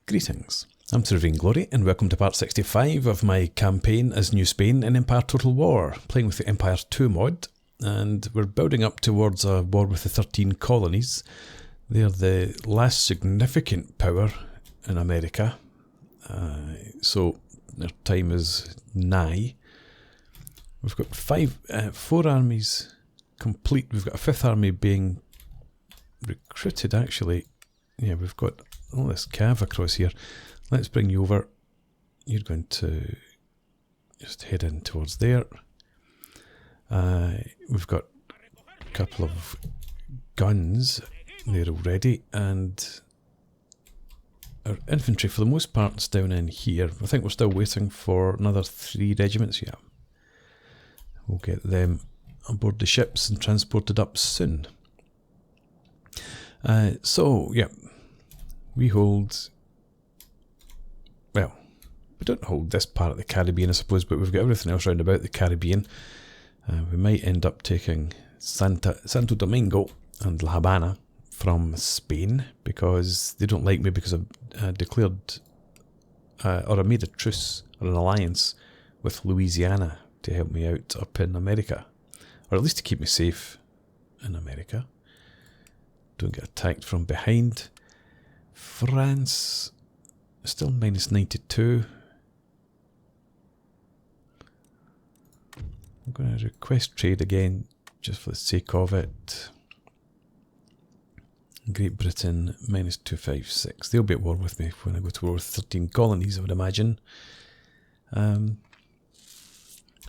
Greetings, I'm Thirteen Glory and welcome to part 65 of my campaign as New Spain in Empire Total War, playing with the Empire 2 mod, and we're building up towards a war with the 13 Colonies. They're the last significant power in America, so their time is nigh. We've got four armies complete. We've got a fifth army being recruited actually. Yeah, we've got all this cav across here. Let's bring you over. You're going to just head in towards there. We've got a couple of guns there already, and our infantry for the most part is down in here. I think we're still waiting for another 3 regiments. Yeah, we'll get them on board the ships and transported up soon. So yeah, we hold, well, we don't hold this part of the Caribbean I suppose, but we've got everything else round about the Caribbean. We might end up taking Santo Domingo and La Habana from Spain, because they don't like me because I've declared, or I made a truce or an alliance with Louisiana to help me out up in America, or at least to keep me safe in America. Don't get attacked from behind. France still minus 92. I'm going to request trade again just for the sake of it. Great Britain minus 256. They'll be at war with me when I go to war with 13 colonies, I would imagine.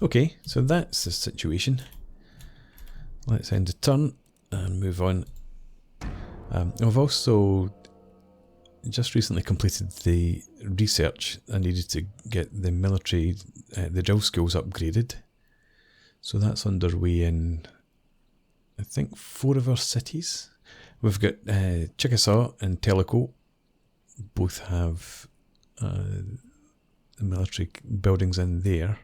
Okay, so that's the situation. Let's end the turn and move on. I've also just recently completed the research. I needed to get the military, the drill skills upgraded. So that's underway in, I think, 4 of our cities. We've got Chickasaw and Tellico. Both have the military buildings in there.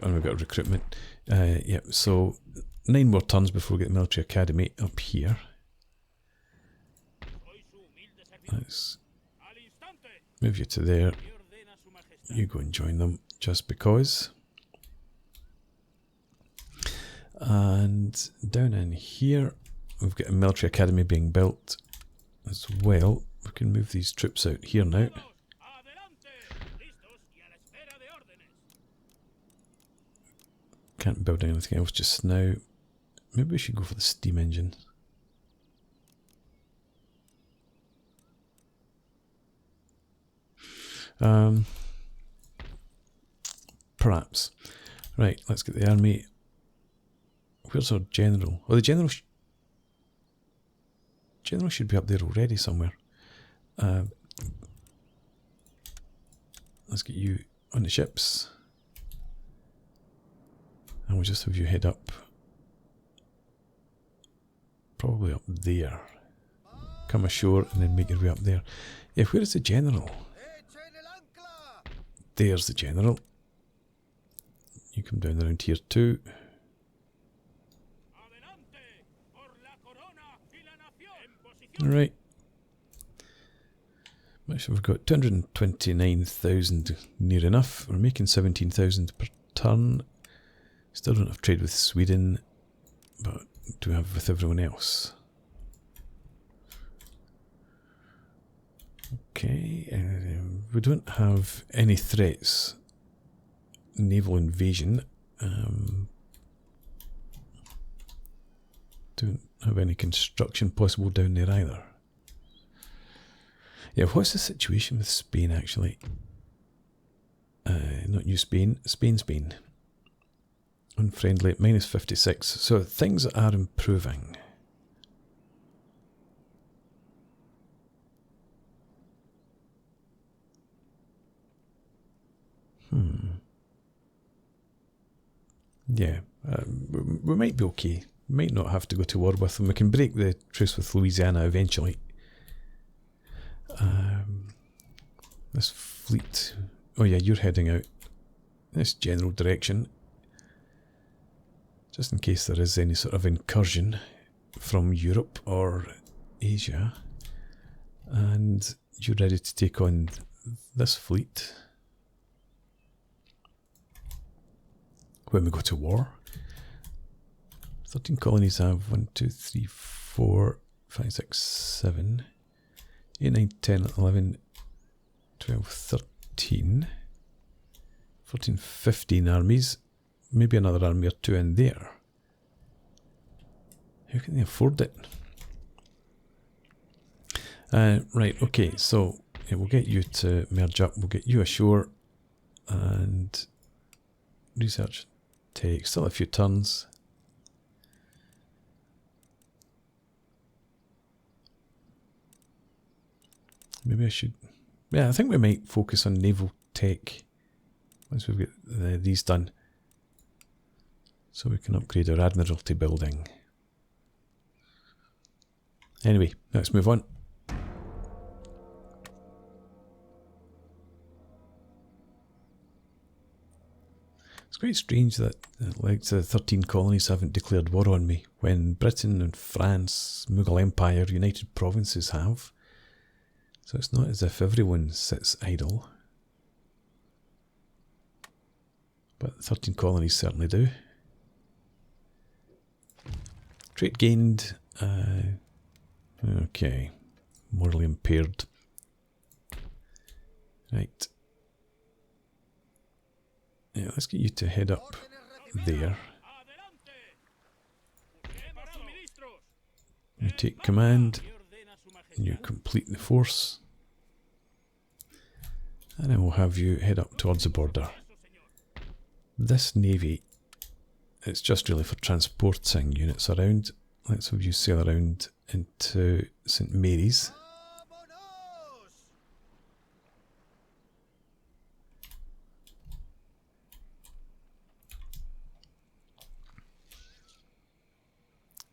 And we've got recruitment. Yeah, so 9 more turns before we get the military academy up here. Let's move you to there. You go and join them just because. And down in here, we've got a military academy being built as well. We can move these troops out here now. Can't build anything else just now. Maybe we should go for the steam engine. Perhaps. Right, let's get the army. Where's our general? Oh, the general should be up there already somewhere. Let's get you on the ships. And we'll just have you head up. Probably up there. Come ashore and then make your way up there. Yeah, where is the general? There's the general. You come down around here too. Alright. Actually, we've got 229,000 near enough. We're making 17,000 per turn. Still don't have trade with Sweden, but do we have with everyone else? Okay, we don't have any threats. Naval invasion. Don't have any construction possible down there either. Yeah, what's the situation with Spain actually? Not New Spain, Spain. Unfriendly, minus 56. So things are improving. Yeah, we might be okay. We might not have to go to war with them. We can break the truce with Louisiana eventually. This fleet... Oh yeah, you're heading out this general direction. Just in case there is any sort of incursion from Europe or Asia. And you're ready to take on this fleet when we go to war. 13 colonies have 1, 2, 3, 4, 5, 6, 7, 8, 9, 10, 11, 12, 13, 14, 15 armies. Maybe another army or two in there. How can they afford it? Right, okay, so yeah, we'll get you to merge up, we'll get you ashore, and research takes still a few turns. Maybe I should, yeah, I think we might focus on naval tech once we've got these done, so we can upgrade our admiralty building. Anyway, let's move on. It's quite strange that like the 13 colonies haven't declared war on me when Britain and France, Mughal Empire, United Provinces have. So it's not as if everyone sits idle. But the 13 colonies certainly do. Trade gained. Okay. Morally impaired. Right. Yeah, let's get you to head up there. You take command. And you complete the force. And then we'll have you head up towards the border. This navy, it's just really for transporting units around. Let's have you sail around into St. Mary's.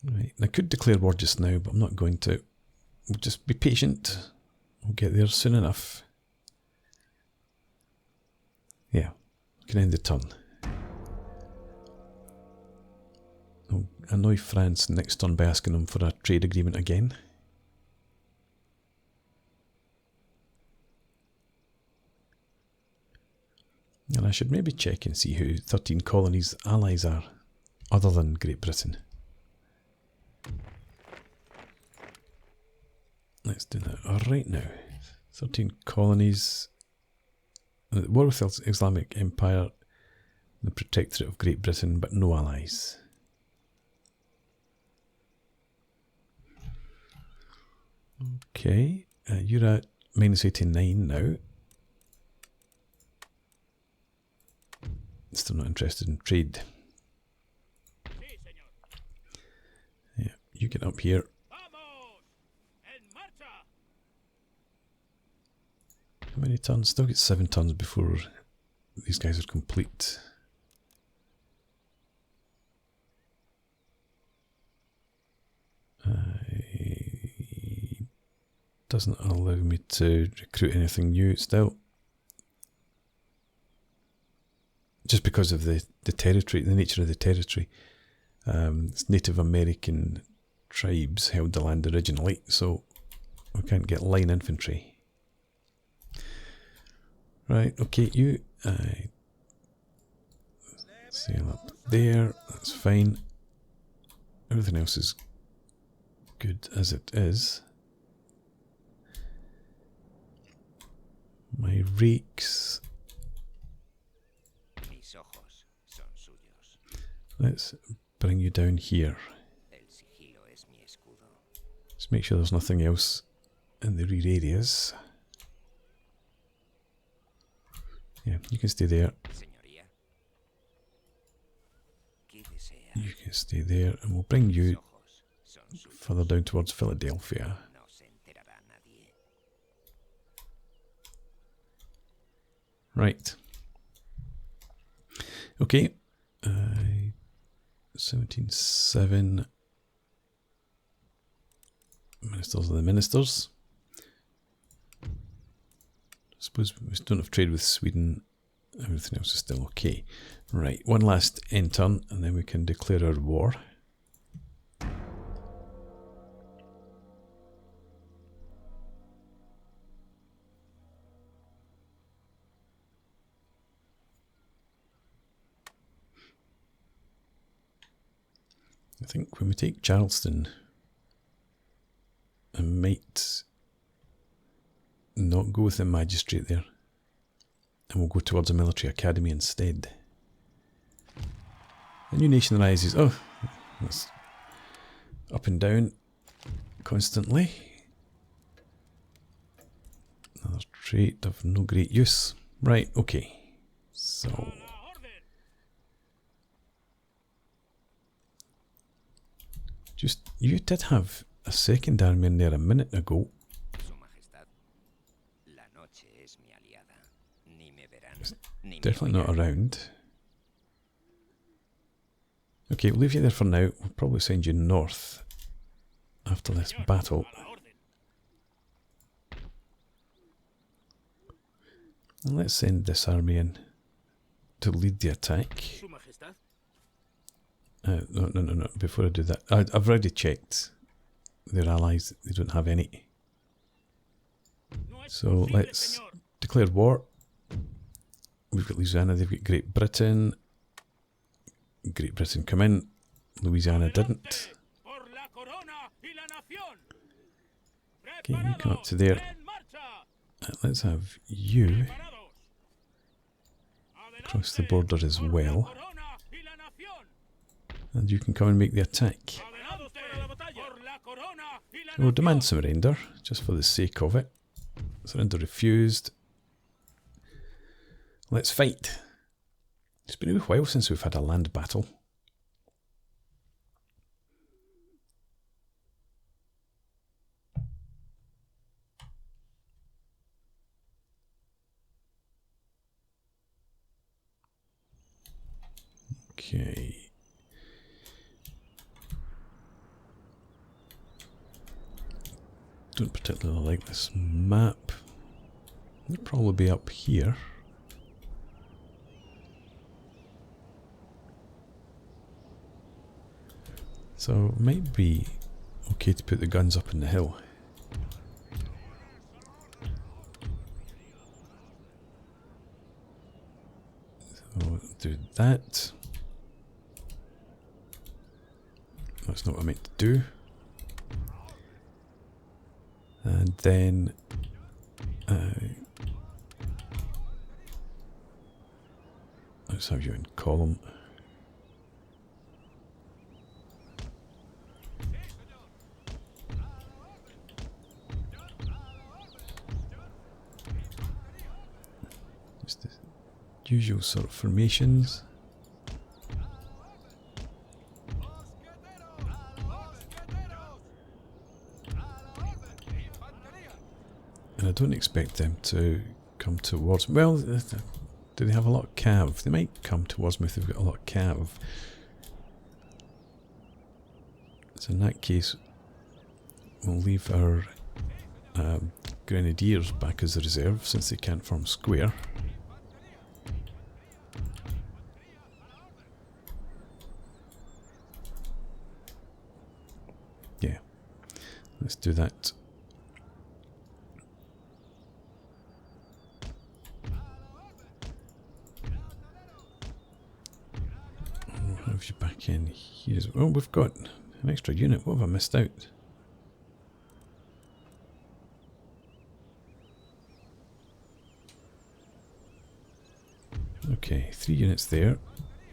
Right, I could declare war just now, but I'm not going to. We'll just be patient. We'll get there soon enough. Yeah, we can end the turn. I'll annoy France next turn by asking them for a trade agreement again. And I should maybe check and see who 13 colonies' allies are, other than Great Britain. Let's do that right now. 13 colonies. War with the Islamic Empire, the Protectorate of Great Britain, but no allies. Okay, you're at -89 now. Still not interested in trade. Yeah, you get up here. How many turns? Still get 7 turns before these guys are complete. Doesn't allow me to recruit anything new still. Just because of the territory, the nature of the territory. It's Native American tribes held the land originally, so we can't get line infantry. Right, okay, you sail up there, that's fine. Everything else is good as it is. My rakes. Let's bring you down here. Just make sure there's nothing else in the rear areas. Yeah, you can stay there. You can stay there, and we'll bring you further down towards Philadelphia. Right. Okay. 17.7. Ministers are the ministers. I suppose we don't have trade with Sweden. Everything else is still okay. Right, one last end turn and then we can declare our war. I think when we take Charleston, I might not go with the magistrate there, and we'll go towards a military academy instead. A new nation rises. Oh, that's up and down constantly. Another trait of no great use. Right, okay. So just, you did have a second army in there a minute ago. It's definitely not around. Okay, we'll leave you there for now. We'll probably send you north after this battle. And let's send this army in to lead the attack. No. Before I do that, I've already checked their allies. They don't have any. So let's declare war. We've got Louisiana, they've got Great Britain. Great Britain come in. Louisiana didn't. Okay, you come up to there. Let's have you cross the border as well. And you can come and make the attack. We'll demand surrender, just for the sake of it. Surrender refused. Let's fight. It's been a while since we've had a land battle. Okay. Don't particularly like this map. It'll probably be up here. So it might be okay to put the guns up in the hill. So do that. That's not what I meant to do. And then let's have you in column. Just the usual sort of formations. And I don't expect them to come towards... Well, do they have a lot of cav? They might come towards me if they've got a lot of cav. So in that case, we'll leave our grenadiers back as a reserve since they can't form square. Yeah, let's do that. Have you back in here as well? Oh, we've got an extra unit. What have I missed out? Okay, 3 units there.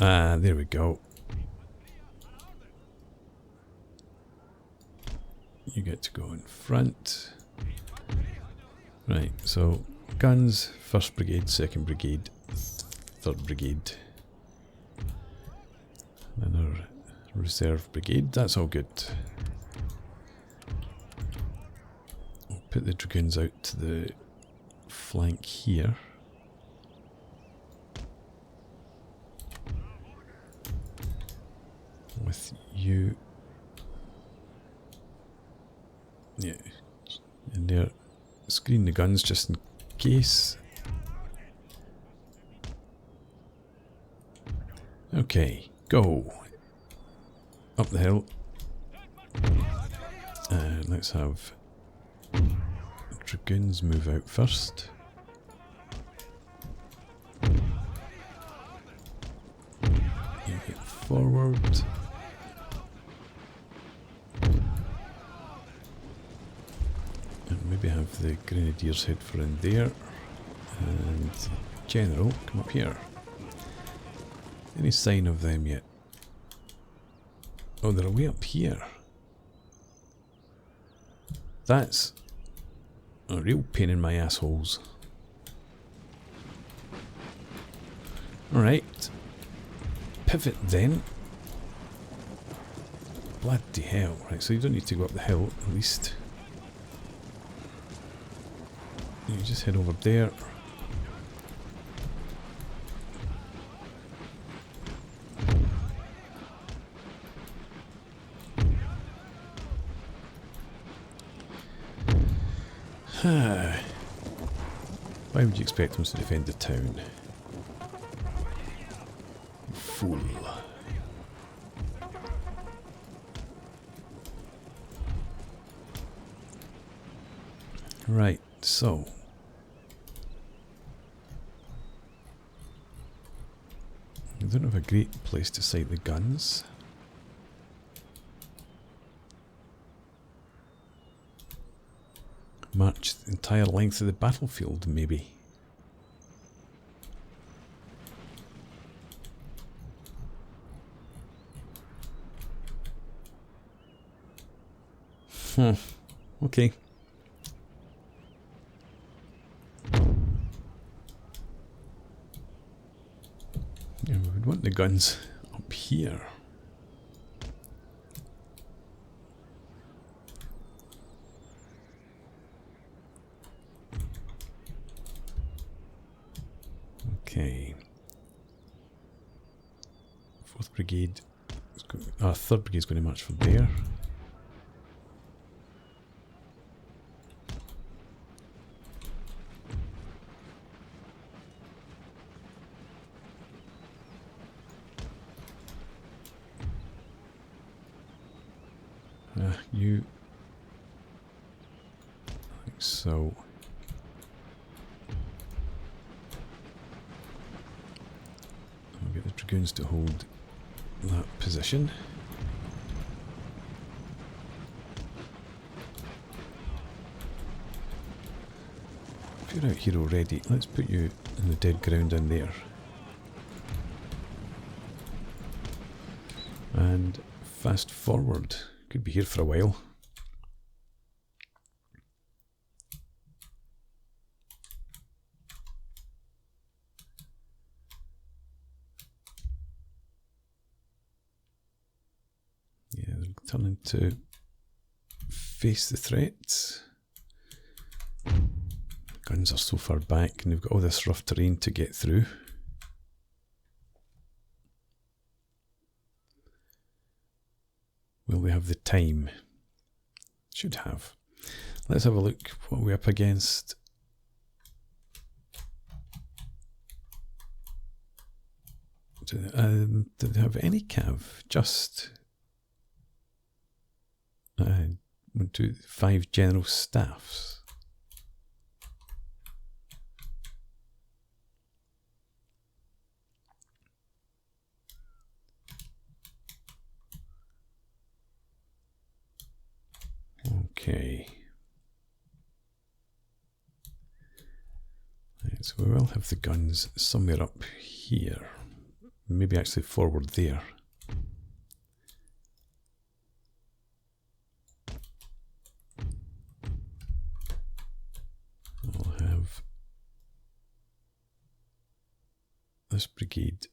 Ah, there we go. You get to go in front. Right, so guns, 1st Brigade, 2nd Brigade, 3rd Brigade. And our reserve brigade, that's all good. We'll put the dragoons out to the flank here. With you. Yeah. And there. Screen the guns just in case. Okay. Go up the hill. Let's have dragoons move out first. You get forward. maybe have the grenadiers head for in there. And general, come up here. Any sign of them yet? Oh, they're way up here. That's a real pain in my assholes. Alright. Pivot then. Bloody hell. Right, so you don't need to go up the hill, at least. You just head over there. Why would you expect them to defend the town? Fool. Right, so I don't have a great place to sight the guns. March the entire length of the battlefield, maybe. Okay. Yeah, we would want the guns up here. Okay. 4th Brigade. Our 3rd Brigade is going to march from there. You. Like so. I'll get the dragoons to hold that position. If you're out here already, let's put you in the dead ground in there. And fast forward. Could be here for a while. Yeah, they're turning to face the threats. Guns are so far back and they've got all this rough terrain to get through. Will we have the time? Should have. Let's have a look what we're up against. Do they have any cav? Just 1, 2, 5 general staffs. Okay. Right, so we will have the guns somewhere up here. Maybe actually forward there. I'll have this brigade.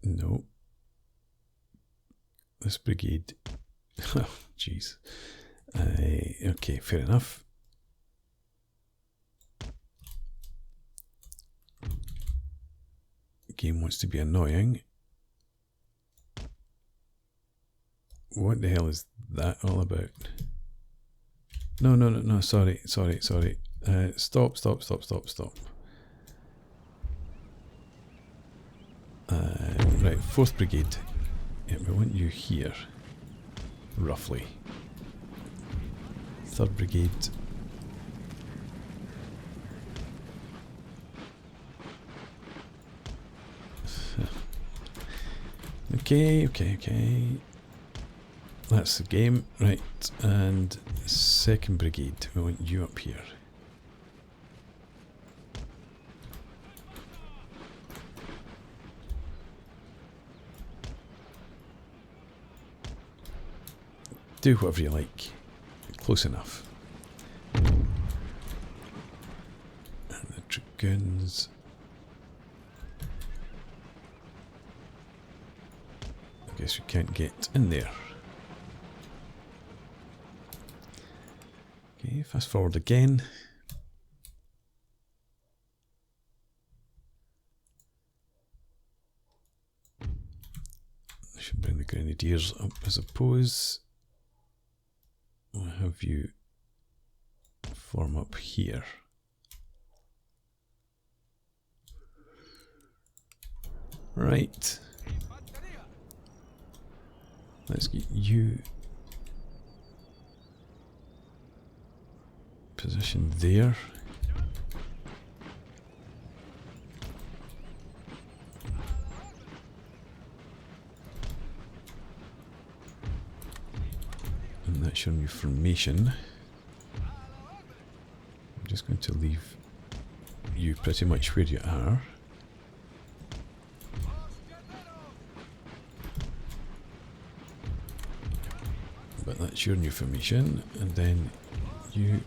No. This brigade. Oh, jeez. Okay, fair enough. Game wants to be annoying. What the hell is that all about? No, sorry. Stop. Right, 4th Brigade. Yeah, we want you here. Roughly. 3rd Brigade. Okay. That's the game. Right, and second brigade, we want you up here. Do whatever you like. Close enough. And the dragoons. I guess we can't get in there. Okay, fast forward again. I should bring the grenadiers up, I suppose. I'll have you form up here. Right. Let's get you positioned there. And that's your new formation. I'm just going to leave you pretty much where you are. But that's your new formation, and then you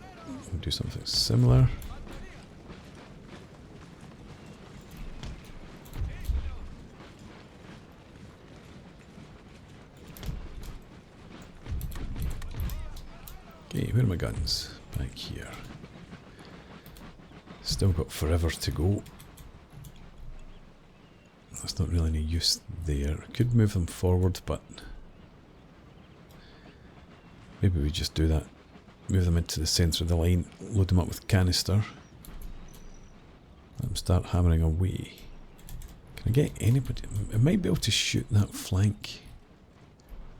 will do something similar. Okay, where are my guns? Back here. Still got forever to go. That's not really any use there. Could move them forward, but maybe we just do that. Move them into the centre of the line, load them up with canister. Let them start hammering away. Can I get anybody? I might be able to shoot that flank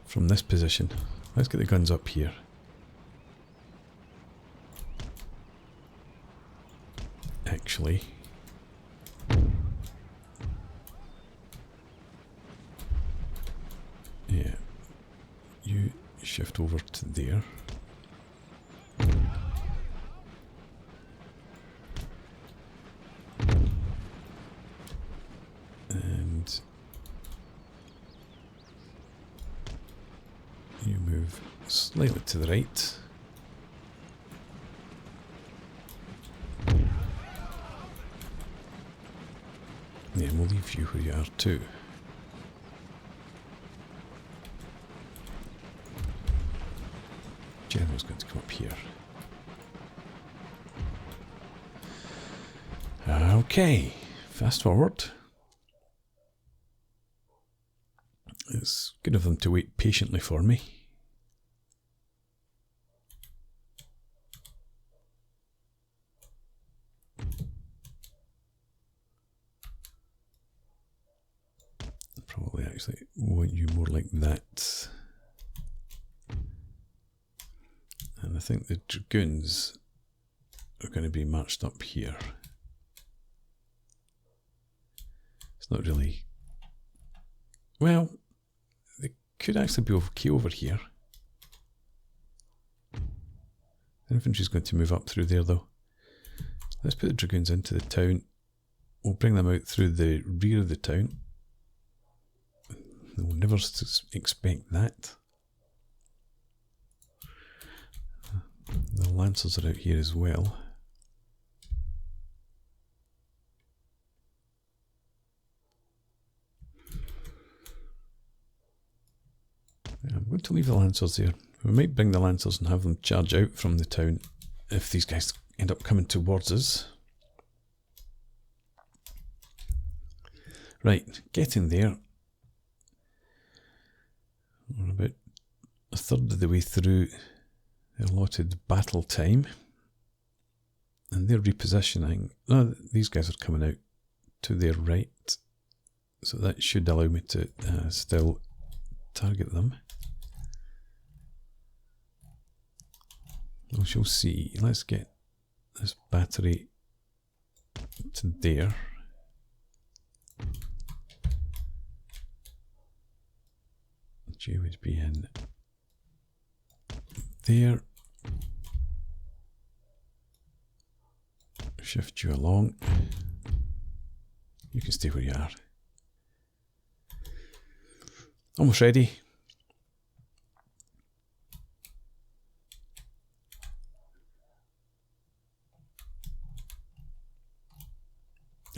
from this position. Let's get the guns up here. Actually, yeah, you shift over to there. And you move slightly to the right. Yeah, we'll leave you where you are too. General's going to come up here. Okay, fast forward. It's good of them to wait patiently for me. Probably actually want you more like that. And I think the dragoons are going to be marched up here. It's not really... Well, they could actually be okay over here. The infantry's going to move up through there though. Let's put the dragoons into the town. We'll bring them out through the rear of the town. They'll never expect that. The lancers are out here as well. I'm going to leave the lancers there. We might bring the lancers and have them charge out from the town if these guys end up coming towards us. Right, getting there. We're about a third of the way through the allotted battle time. And they're repositioning. No, these guys are coming out to their right. So that should allow me to still target them. We shall see. Let's get this battery to there. G would be in there. Shift you along. You can stay where you are. Almost ready.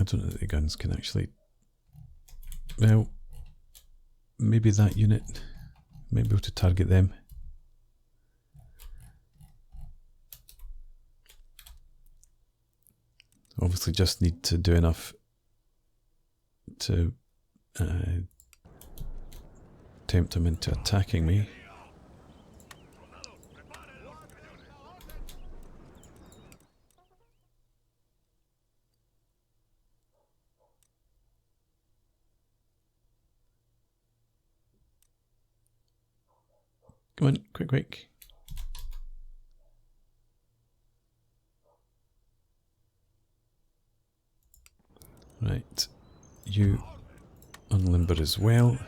I don't know that the guns can actually... Well, maybe that unit might be able to target them. Obviously just need to do enough to tempt them into attacking me. Come on, quick, quick. Right, you unlimber as well.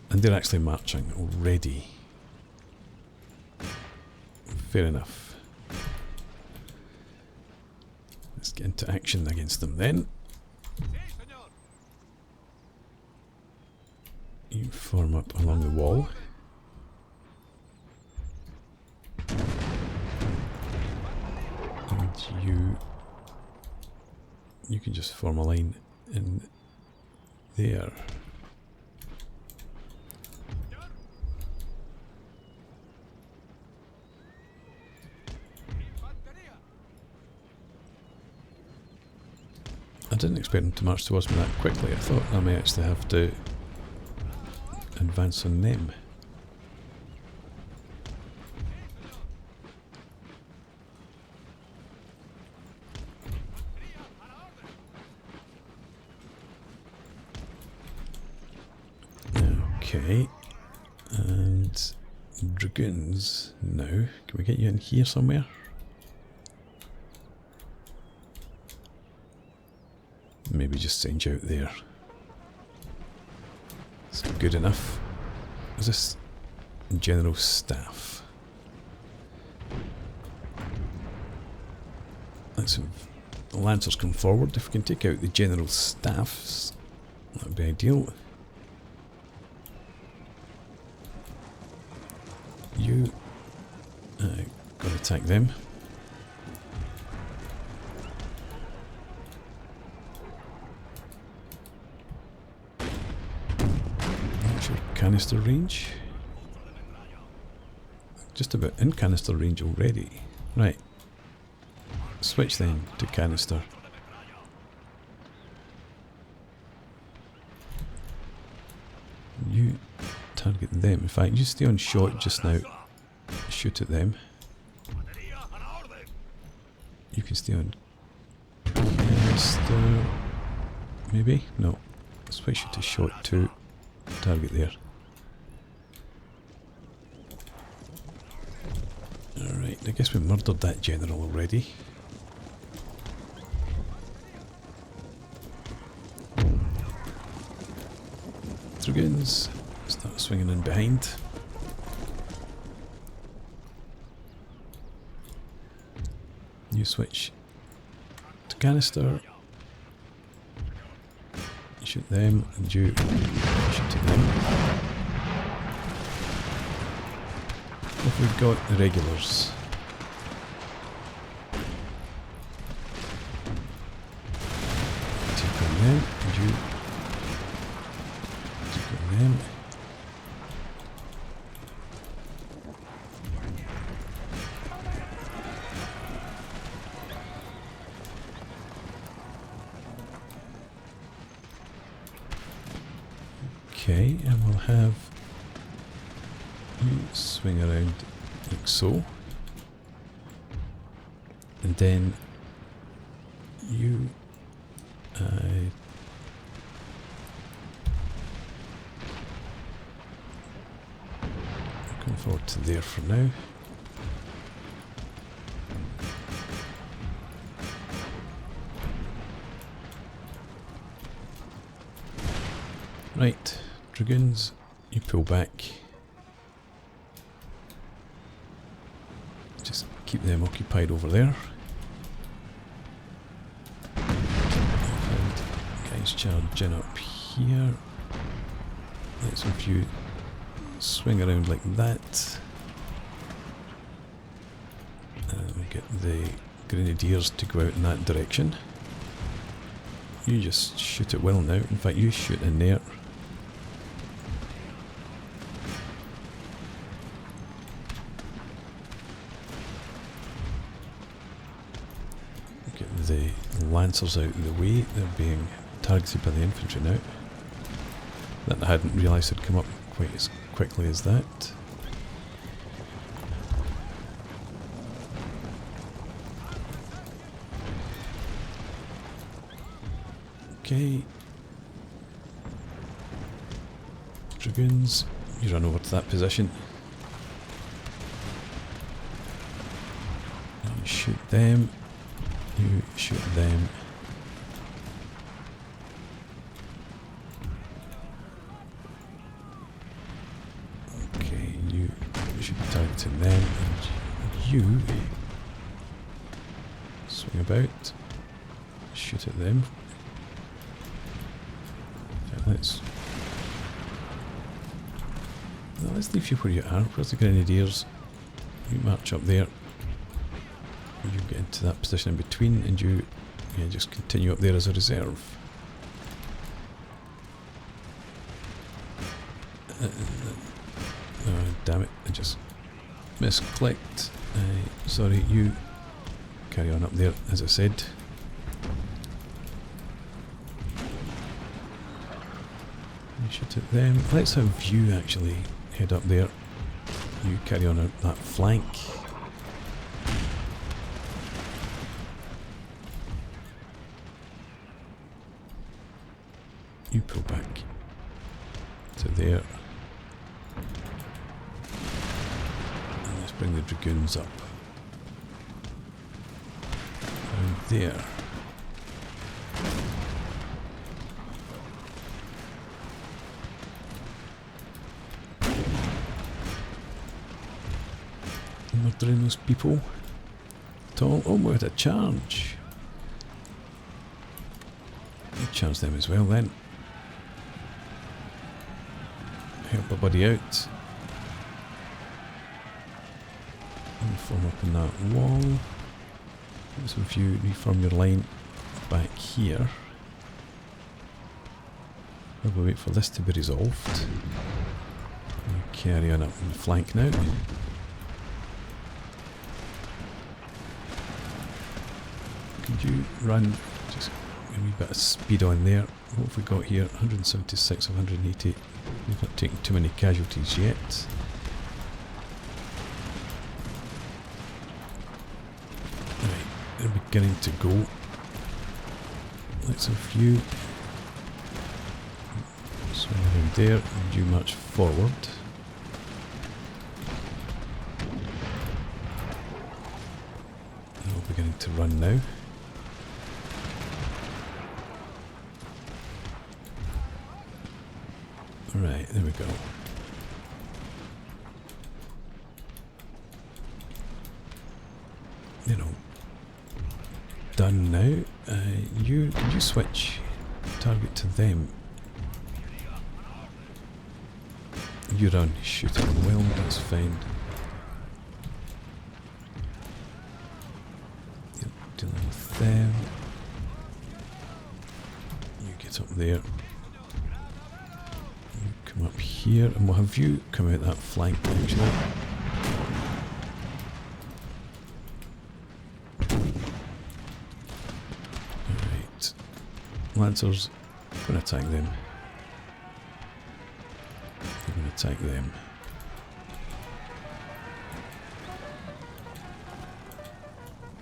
And they're actually marching already. Fair enough. Let's get into action against them then. You form up along the wall. And you can just form a line in there. I didn't expect them to march towards me that quickly. I thought I may actually have to advance on them. Okay, and dragoons now. Can we get you in here somewhere? Maybe just send you out there. It's good enough. Is this general staff? Let's have the lancers come forward. If we can take out the general staffs, that would be ideal. You gotta attack them. What's your canister range? Just about in canister range already. Right. Switch then to canister. You target them. In fact, you stay on shot just now. Shoot at them. You can stay on canister. Maybe? No. Switch it to shot to target there. Alright, I guess we murdered that general already. Dragoons, start swinging in behind. You switch to canister. You shoot them, and you shoot at them. If we've got the regulars. Take on them, and you take on them. Okay, and we'll have you swing around like so, and then you come forward to there for now. Right, dragoons, You pull back. Just keep them occupied over there. Guys charging up here. Let's have you swing around like that. And we'll get the grenadiers to go out in that direction. You just shoot at will now. In fact, you shoot in there. Get the lancers out of the way. They're being targeted by the infantry now. That I hadn't realised had come up quite as quickly as that. Okay. Dragoons, you run over to that position. You shoot them. You shoot them. Okay, you should be targeting them, and you swing about, shoot at them. Okay, let's leave you where you are. Where's the grenadiers? You march up there. You get into that position in between, and you just continue up there as a reserve. Oh, damn it, I just misclicked. Sorry, you carry on up there, as I said. You shoot at them. Let's have you actually head up there. You carry on that flank. You pull back to there. And let's bring the dragoons up. Down there. Murdering those people at all. Oh, we had a charge. You charge them as well then. Help a buddy out. And form up in that wall. So if you reform your line back here, we'll wait for this to be resolved. You carry on up in the flank now. Could you run just a wee bit of speed on there? What have we got here? 176 of 180. We've not taken too many casualties yet. Right, they're beginning to go. Let's have you swing around there and you march forward. They're all beginning to run now. Right, there we go. You know, done now. Could you switch target to them? You run, shoot at will, that's fine. You're dealing with them. You get up there. Come up here, and we'll have you come out that flank actually. Alright. Lancers, I'm going to attack them. I'm going to attack them.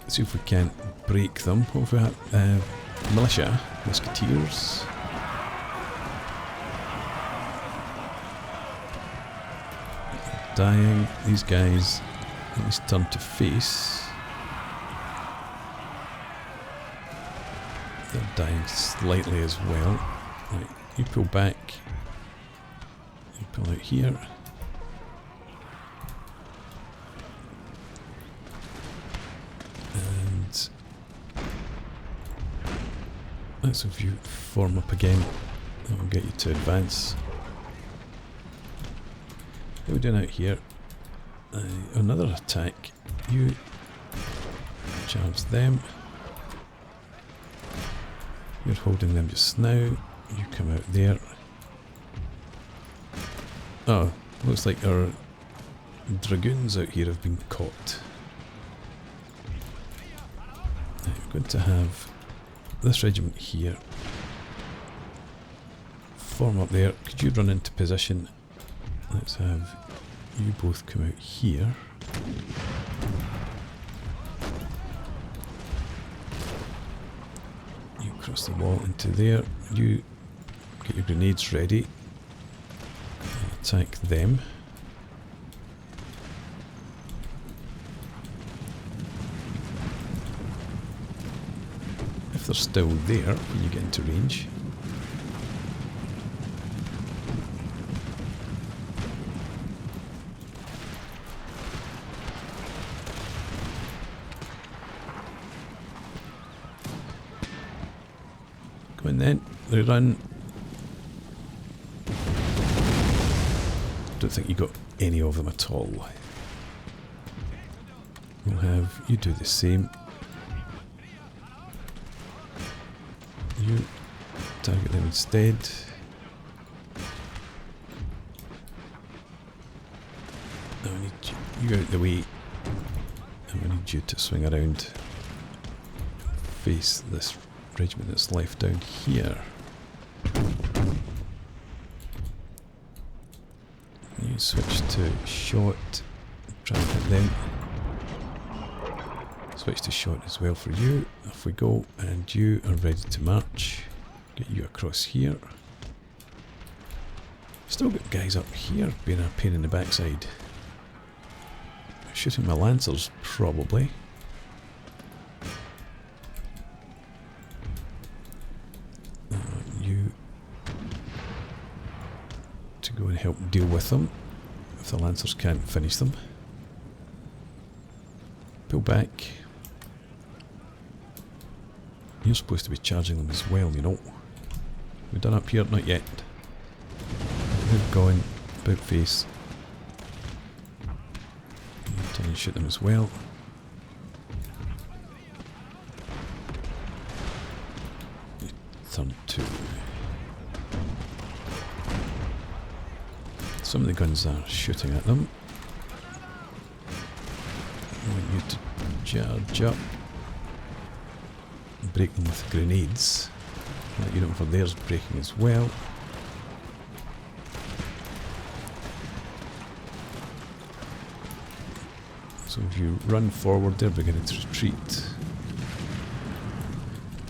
Let's see if we can't break them. What have we got? Militia, musketeers. Dying. These guys at least turn to face. They're dying slightly as well. Right, you pull back. Pull out here. And let's have you form up again. That will get you to advance. What are we doing out here? Another attack. You charge them. You're holding them just now. You come out there. Oh, looks like our dragoons out here have been caught. Right, we're going to have this regiment here. Form up there. Could you run into position? Let's have you both come out here. You cross the wall into there. You get your grenades ready. Attack them. If they're still there when you get into range. Come in then, they run. Don't think you got any of them at all. We'll have you do the same. You target them instead. Now I need you out the way. And I need you to swing around. Face this regiment that's left down here. You switch to shot, try and hit them. Switch to shot as well for you. Off we go, and you are ready to march. Get you across here. Still got guys up here being a pain in the backside. Shooting my lancers, probably. You to go and help deal with them if the lancers can't finish them. Pull back. You're supposed to be charging them as well, you know. We're done up here? Not yet. They've gone. About face. You turn and shoot them as well. Turn two. Some of the guns are shooting at them. I want you to charge up. Break them with grenades. That unit over there's breaking as well. So if you run forward, they're beginning to retreat.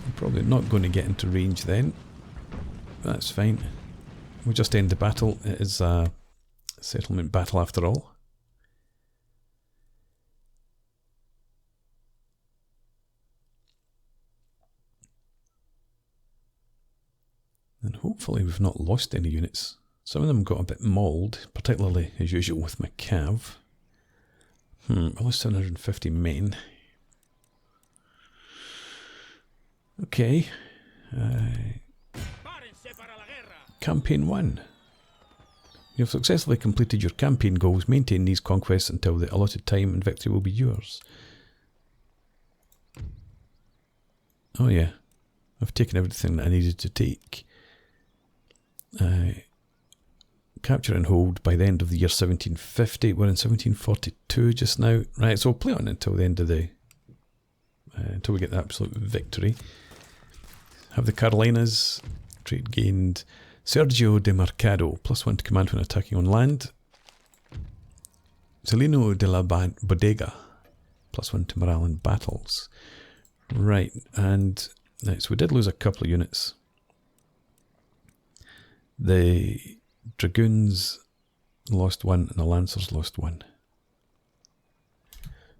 You're probably not going to get into range then. That's fine. We'll just end the battle. It is a settlement battle after all. And hopefully we've not lost any units. Some of them got a bit mauled, particularly as usual with my cav. I lost 750 men. Okay. Campaign 1. You have successfully completed your campaign goals. Maintain these conquests until the allotted time and victory will be yours. Oh yeah. I've taken everything that I needed to take. Capture and hold by the end of the year 1750. We're in 1742 just now. Right, so we'll play on until the end of the... until we get the absolute victory. Have the Carolinas. Trade gained. Sergio de Mercado. +1 to command when attacking on land. Celino de la Bodega. +1 to morale in battles. Right, and... so we did lose a couple of units. The Dragoons lost one and the Lancers lost one.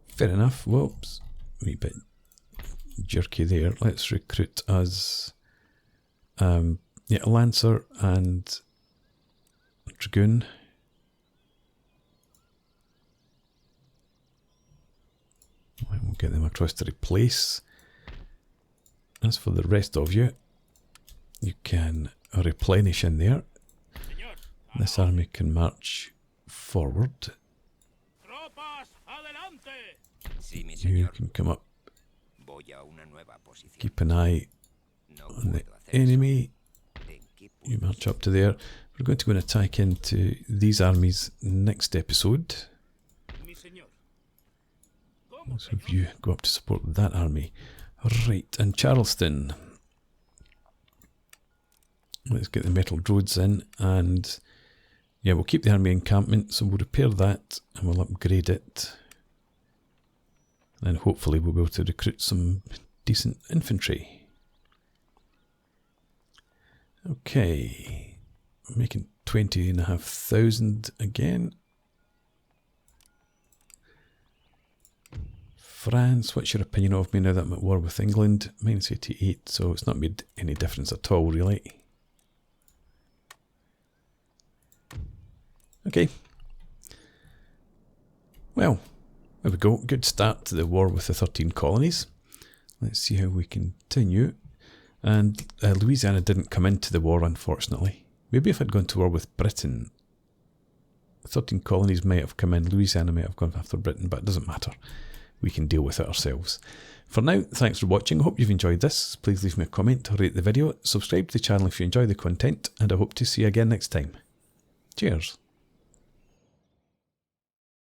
Fair enough. Whoops. A wee bit jerky there. Let's recruit as a Lancer and Dragoon. We'll get them across to replace. As for the rest of you, you can replenish in there. This army can march forward. You can come up. Keep an eye on the enemy. You march up to there. We're going to go and attack into these armies next episode. So if you go up to support that army. Right, and Charleston. Let's get the metal roads in, and yeah, we'll keep the army encampment, so we'll repair that and we'll upgrade it. And hopefully we'll be able to recruit some decent infantry. Okay, making 20,500 again. France, what's your opinion of me now that I'm at war with England? Minus 88, so it's not made any difference at all, really. Okay. Well, there we go. Good start to the war with the 13 colonies. Let's see how we continue. And Louisiana didn't come into the war, unfortunately. Maybe if I'd gone to war with Britain, 13 colonies might have come in. Louisiana might have gone after Britain, but it doesn't matter. We can deal with it ourselves. For now, thanks for watching. I hope you've enjoyed this. Please leave me a comment or rate the video. Subscribe to the channel if you enjoy the content, and I hope to see you again next time. Cheers.